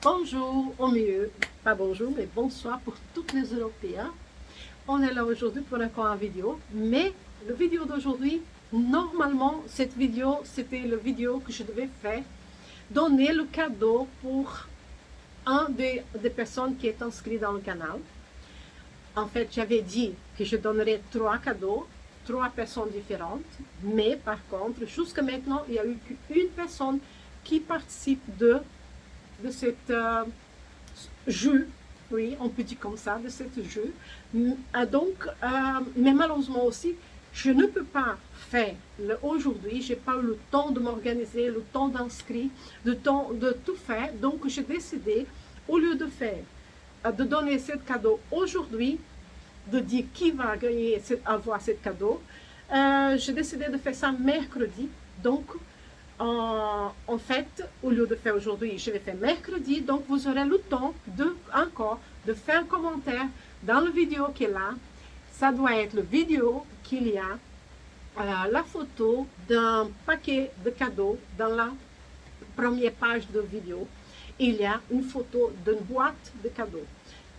Bonjour, au mieux, pas bonjour, mais bonsoir pour tous les Européens. On est là aujourd'hui pour encore une vidéo, mais la vidéo d'aujourd'hui, normalement, cette vidéo, c'était la vidéo que je devais faire, donner le cadeau pour un des personnes qui est inscrit dans le canal. En fait, j'avais dit que je donnerais 3 cadeaux, 3 personnes différentes, mais par contre, jusqu'à maintenant, il n'y a eu qu'une personne qui participe de cet jeu, oui, on peut dire comme ça, de ce jeu. Mais malheureusement aussi, je ne peux pas faire aujourd'hui, je n'ai pas eu le temps de m'organiser, le temps d'inscrire, le temps de tout faire. Donc, j'ai décidé, au lieu de faire, de donner ce cadeau aujourd'hui, de dire qui va gagner, avoir ce cadeau, j'ai décidé de faire ça mercredi. Donc, en fait, au lieu de faire aujourd'hui, je vais faire mercredi. Donc, vous aurez le temps de faire un commentaire dans la vidéo qui est là. Ça doit être la vidéo qu'il y a la photo d'un paquet de cadeaux dans la première page de vidéo. Il y a une photo d'une boîte de cadeaux.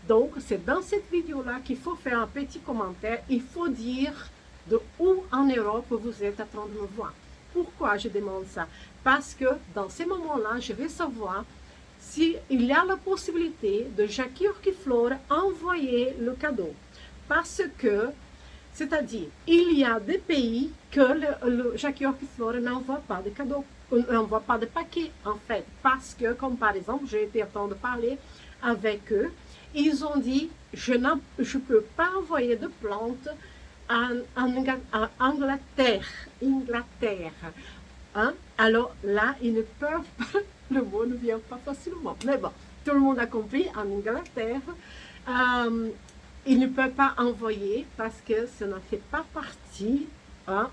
Donc, c'est dans cette vidéo-là qu'il faut faire un petit commentaire. Il faut dire de où en Europe vous êtes en train de me voir. Pourquoi je demande ça? Parce que dans ces moments-là, je vais savoir s'il y a la possibilité de Jackie Orchiflore envoyer le cadeau. Parce que, c'est-à-dire, il y a des pays que le Jackie Orchiflore n'envoie pas de cadeaux, n'envoie pas de paquets en fait. Parce que, comme par exemple, j'ai été en train de parler avec eux, ils ont dit, je ne peux pas envoyer de plantes en Angleterre. Hein? Alors là, ils ne peuvent pas, le mot ne vient pas facilement. Mais bon, tout le monde a compris, en Angleterre, ils ne peuvent pas envoyer parce que ça ne fait pas partie, hein,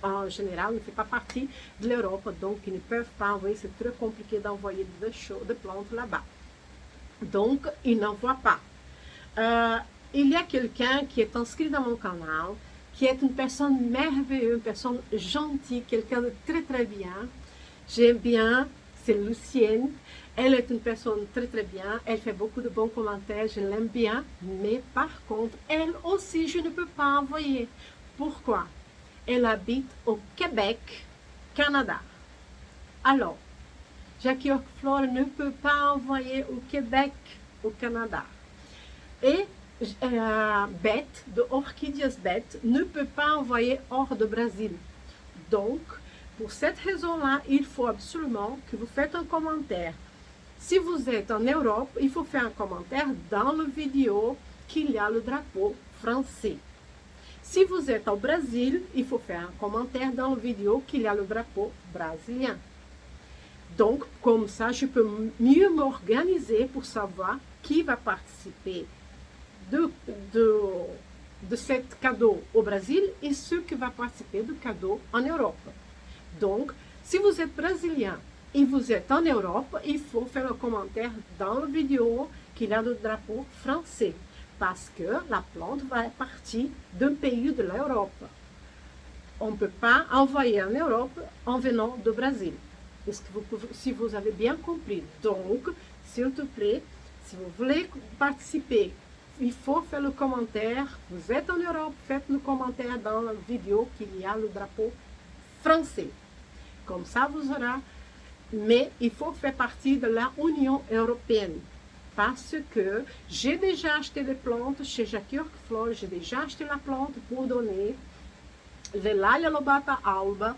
en général, ne fait pas partie de l'Europe. Donc, ils ne peuvent pas envoyer, c'est très compliqué d'envoyer de plantes là-bas. Donc, ils n'envoient pas. Il y a quelqu'un qui est inscrit dans mon canal, qui est une personne merveilleuse, une personne gentille, quelqu'un de très très bien. J'aime bien, c'est Lucienne. Elle est une personne très très bien, elle fait beaucoup de bons commentaires, je l'aime bien. Mais par contre, elle aussi, je ne peux pas envoyer. Pourquoi? Elle habite au Québec, Canada. Alors, Jackie Orchiflore ne peut pas envoyer au Québec, au Canada. Et Beth, de Orchídeas Beth, ne peut pas envoyer hors de Brésil. Donc, pour cette raison-là, il faut absolument que vous faites un commentaire. Si vous êtes en Europe, il faut faire un commentaire dans la vidéo qu'il y a le drapeau français. Si vous êtes au Brésil, il faut faire un commentaire dans la vidéo qu'il y a le drapeau brésilien. Donc, comme ça, je peux mieux m'organiser pour savoir qui va participer de ce cadeau au Brésil et ceux qui vont participer du cadeau en Europe. Donc, si vous êtes brésilien et vous êtes en Europe, il faut faire un commentaire dans la vidéo qu'il y a le drapeau français parce que la plante va partir d'un pays de l'Europe. On ne peut pas envoyer en Europe en venant du Brésil. Est-ce que si vous avez bien compris? Donc, s'il te plaît, si vous voulez participer, il faut faire le commentaire. Vous êtes en Europe, faites le commentaire dans la vidéo qu'il y a le drapeau français. Comme ça, vous aurez. Mais il faut faire partie de l'Union européenne. Parce que j'ai déjà acheté des plantes chez Jackie Orchiflore, j'ai déjà acheté la plante pour donner Velalia lobata alba.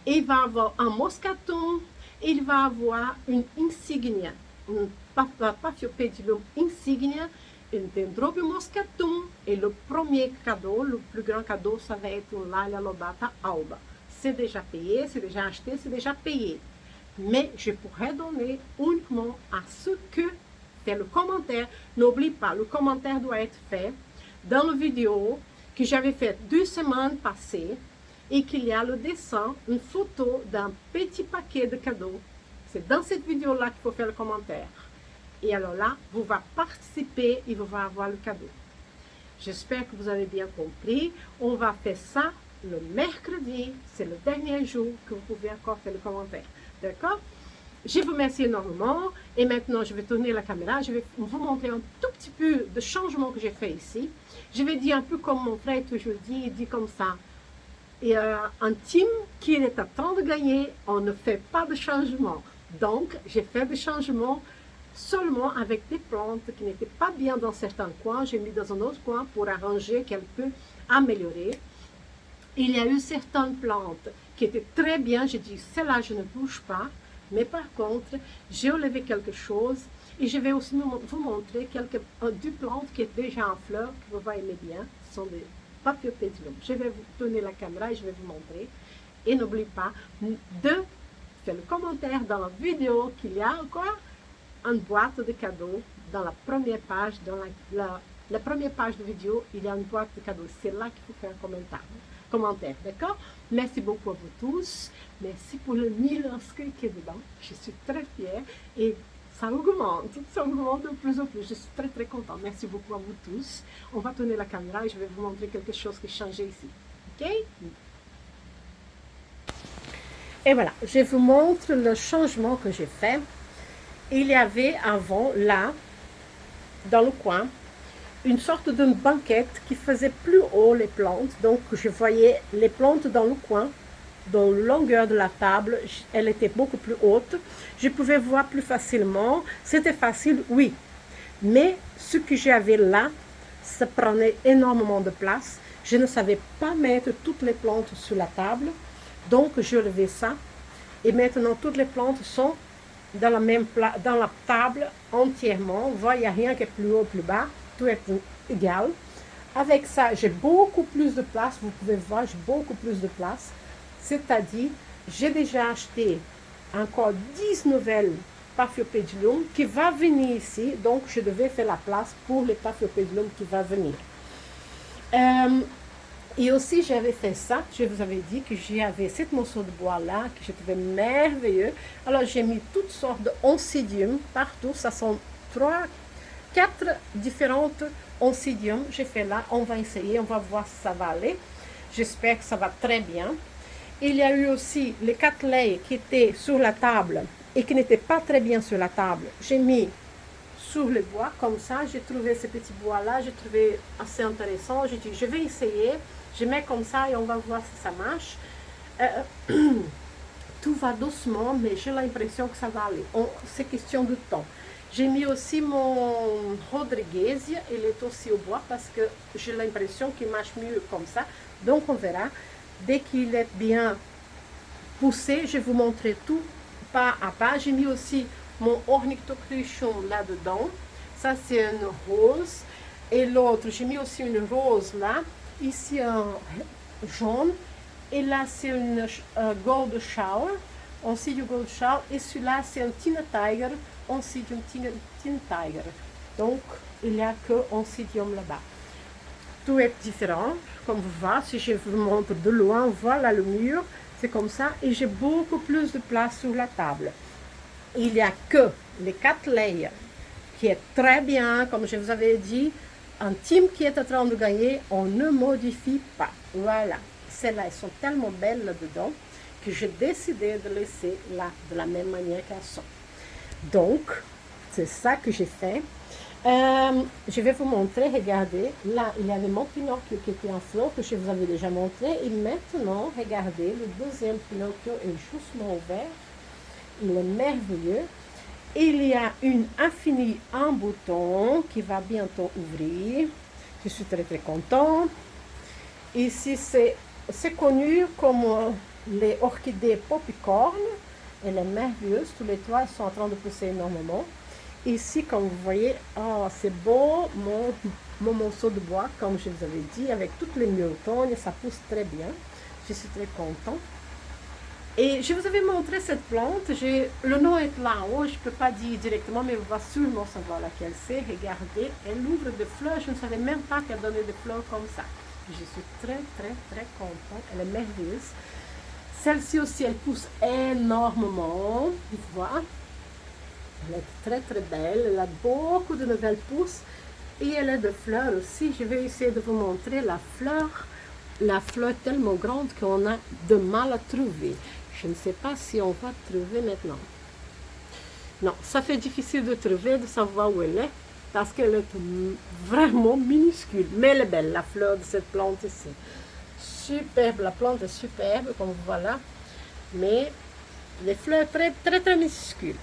Il va avoir un moscaton, il va avoir une insignia, un Paphiopedilum insignia, un Dendrobium moscatum, et le premier cadeau, le plus grand cadeau, ça va être un Lalia lobata alba. C'est déjà payé, c'est déjà acheté, c'est déjà payé. Mais je pourrais donner uniquement à ceux qui font le commentaire. N'oublie pas, le commentaire doit être fait dans la vidéo que j'avais faite 2 semaines passées et qu'il y a le dessin, une photo d'un petit paquet de cadeaux. C'est dans cette vidéo-là qu'il faut faire le commentaire. Et alors là, vous allez participer et vous allez avoir le cadeau. J'espère que vous avez bien compris. On va faire ça le mercredi. C'est le dernier jour que vous pouvez encore faire le commentaire. D'accord? Je vous remercie énormément et maintenant je vais tourner la caméra, je vais vous montrer un tout petit peu de changement que j'ai fait ici. Je vais dire un peu comme mon frère toujours dit, il dit comme ça. Et un team qui est à temps de gagner, on ne fait pas de changement. Donc j'ai fait des changements seulement avec des plantes qui n'étaient pas bien dans certains coins. J'ai mis dans un autre coin pour arranger, qu'elles peuvent améliorer. Il y a eu certaines plantes qui étaient très bien. J'ai dit, celle-là, je ne bouge pas. Mais par contre, j'ai enlevé quelque chose et je vais aussi vous montrer deux plantes qui sont déjà en fleurs, que vous voyez bien. Ce sont des Paphiopedilum. Je vais vous donner la caméra et je vais vous montrer. Et n'oubliez pas de faire le commentaire dans la vidéo qu'il y a encore une boîte de cadeaux dans la première page. Dans la première page de vidéo, il y a une boîte de cadeaux. C'est là qu'il faut faire un commentaire, d'accord? Merci beaucoup à vous tous. Merci pour le 1000 inscrits qui est dedans. Je suis très fière et ça augmente de plus en plus. Je suis très très contente. Merci beaucoup à vous tous. On va tourner la caméra et je vais vous montrer quelque chose qui a changé ici. Ok? Et voilà, je vous montre le changement que j'ai fait. Il y avait avant, là, dans le coin, une sorte de banquette qui faisait plus haut les plantes. Donc, je voyais les plantes dans le coin, dans la longueur de la table. Elle était beaucoup plus haute. Je pouvais voir plus facilement. C'était facile, oui. Mais ce que j'avais là, ça prenait énormément de place. Je ne savais pas mettre toutes les plantes sur la table. Donc, je levais ça. Et maintenant, toutes les plantes sont dans la table entièrement. Vous voyez, il n'y a rien qui est plus haut, plus bas. Tout est égal. Avec ça, j'ai beaucoup plus de place. Vous pouvez voir, j'ai beaucoup plus de place. C'est-à-dire, j'ai déjà acheté encore 10 nouvelles Paphiopedilum qui va venir ici. Donc, je devais faire la place pour les Paphiopedilum qui va venir. Et aussi, j'avais fait ça. Je vous avais dit que j'avais cette morceau de bois-là que je trouvais merveilleux. Alors, j'ai mis toutes sortes de oncidium partout. Ça sont 4 différentes oncidium. J'ai fait là. On va essayer. On va voir si ça va aller. J'espère que ça va très bien. Il y a eu aussi les cattleyas qui étaient sur la table et qui n'étaient pas très bien sur la table. J'ai mis sur le bois comme ça. J'ai trouvé ce petit bois-là. J'ai trouvé assez intéressant. J'ai dit, je vais essayer. Je mets comme ça et on va voir si ça marche. Tout va doucement, mais j'ai l'impression que ça va aller. C'est question de temps. J'ai mis aussi mon Rodriguesia. Il est aussi au bois parce que j'ai l'impression qu'il marche mieux comme ça. Donc on verra. Dès qu'il est bien poussé, je vais vous montrer tout pas à pas. J'ai mis aussi mon Ornithocruchon là-dedans. Ça, c'est une rose. Et l'autre, j'ai mis aussi une rose là. Ici, un jaune. Et là, c'est une Gold Shower. Oncidium Gold Shower. Et celui-là, c'est un Tina Tiger. Oncidium Tina Tiger. Donc, il n'y a que Oncidium là-bas. Tout est différent, comme vous voyez, si je vous montre de loin, voilà le mur, c'est comme ça, et j'ai beaucoup plus de place sur la table. Il n'y a que les cattleyas, qui est très bien, comme je vous avais dit, un team qui est en train de gagner, on ne modifie pas. Voilà, celles-là, elles sont tellement belles là-dedans, que j'ai décidé de laisser là, de la même manière qu'elles sont. Donc, c'est ça que j'ai fait. Je vais vous montrer, regardez, là il y avait mon Pinocchio qui était en fleur que je vous avais déjà montré et maintenant, regardez, le deuxième Pinocchio est justement ouvert, il est merveilleux. Il y a une infinie en bouton qui va bientôt ouvrir, je suis très très contente. Ici c'est connu comme les orchidées poppycorn, elle est merveilleuse, tous les trois sont en train de pousser énormément. Ici, comme vous voyez, oh, c'est beau, mon morceau de bois, comme je vous avais dit, avec toutes les myrtognes, ça pousse très bien. Je suis très contente. Et je vous avais montré cette plante, le nom est là en haut, je ne peux pas dire directement, mais vous va sûrement savoir laquelle c'est. Regardez, elle ouvre des fleurs, je ne savais même pas qu'elle donnait des fleurs comme ça. Je suis très, très, très contente, elle est merveilleuse. Celle-ci aussi, elle pousse énormément, vous voyez. Elle est très très belle, elle a beaucoup de nouvelles pousses et elle a de fleurs aussi. Je vais essayer de vous montrer la fleur tellement grande qu'on a de mal à trouver. Je ne sais pas si on va trouver maintenant. Non, ça fait difficile de trouver, de savoir où elle est, parce qu'elle est vraiment minuscule. Mais elle est belle, la fleur de cette plante ici. Superbe, la plante est superbe, comme voilà. Mais les fleurs très, très, très minuscules.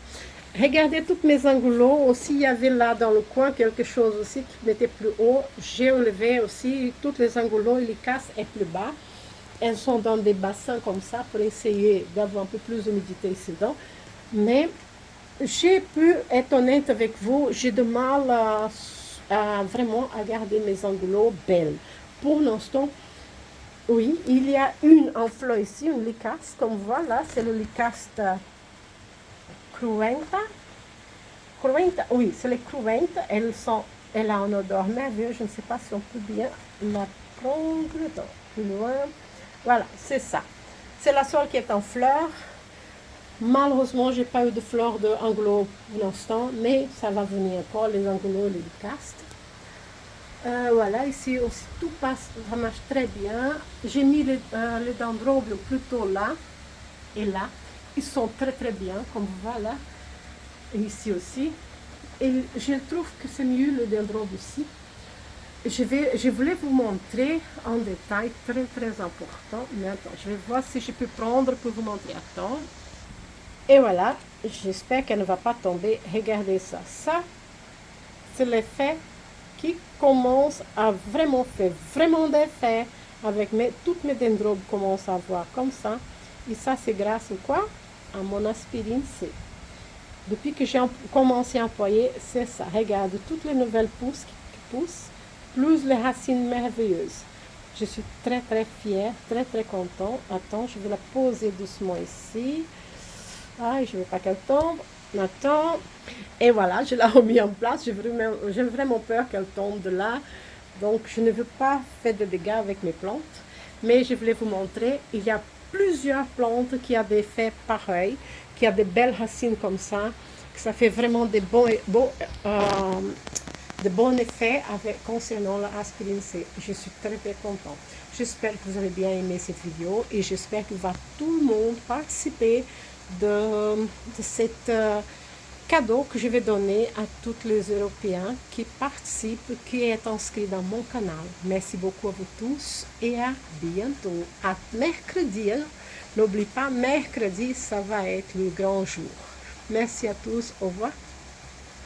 Regardez toutes mes angulots. Aussi, il y avait là dans le coin quelque chose aussi qui était plus haut. J'ai enlevé aussi toutes les angulots et les casses est plus bas. Elles sont dans des bassins comme ça pour essayer d'avoir un peu plus d'humidité ici dedans. Mais j'ai pu être honnête avec vous, j'ai de mal vraiment à garder mes angulots belles. Pour l'instant, oui, il y a une en fleur ici, une lycaste, comme voilà, c'est le lycaste cruenta. Cruenta, oui, c'est les cruenta, elle a une odeur merveilleuse, je ne sais pas si on peut bien la prendre plus loin. Voilà, c'est ça. C'est la seule qui est en fleur. Malheureusement, j'ai pas eu de fleurs d'angulo pour l'instant, mais ça va venir encore, les angulos, les lycastes. Voilà, ici aussi tout passe, ça marche très bien. J'ai mis les dendrobiums plutôt là et là. Ils sont très très bien, comme voilà. Et ici aussi. Et je trouve que c'est mieux le dendrobium ici. Je voulais vous montrer en détail, très très important. Mais attends, je vais voir si je peux prendre pour vous montrer. Attends. Et voilà, j'espère qu'elle ne va pas tomber. Regardez ça. Ça, c'est l'effet qui commence à vraiment faire vraiment d'effet. Avec toutes mes dendrobes commencent à voir comme ça. Et ça, c'est grâce à quoi? À mon aspirine C. Depuis que j'ai commencé à employer, c'est ça. Regarde, toutes les nouvelles pousses qui poussent, plus les racines merveilleuses. Je suis très très fière, très très contente. Attends, je vais la poser doucement ici. Ah, je ne veux pas qu'elle tombe. Attends. Et voilà, je l'ai remis en place. J'ai vraiment peur qu'elle tombe de là. Donc, je ne veux pas faire de dégâts avec mes plantes. Mais je voulais vous montrer, il y a plusieurs plantes qui ont des effets pareils, qui ont des belles racines comme ça, que ça fait vraiment de bons effets concernant l'aspirine C. Je suis très très contente. J'espère que vous avez bien aimé cette vidéo et j'espère que tout le monde participer de cet cadeau que je vais donner à tous les Européens qui participent, qui sont inscrits dans mon canal. Merci beaucoup à vous tous et à bientôt. À mercredi. N'oublie pas, mercredi, ça va être le grand jour. Merci à tous. Au revoir.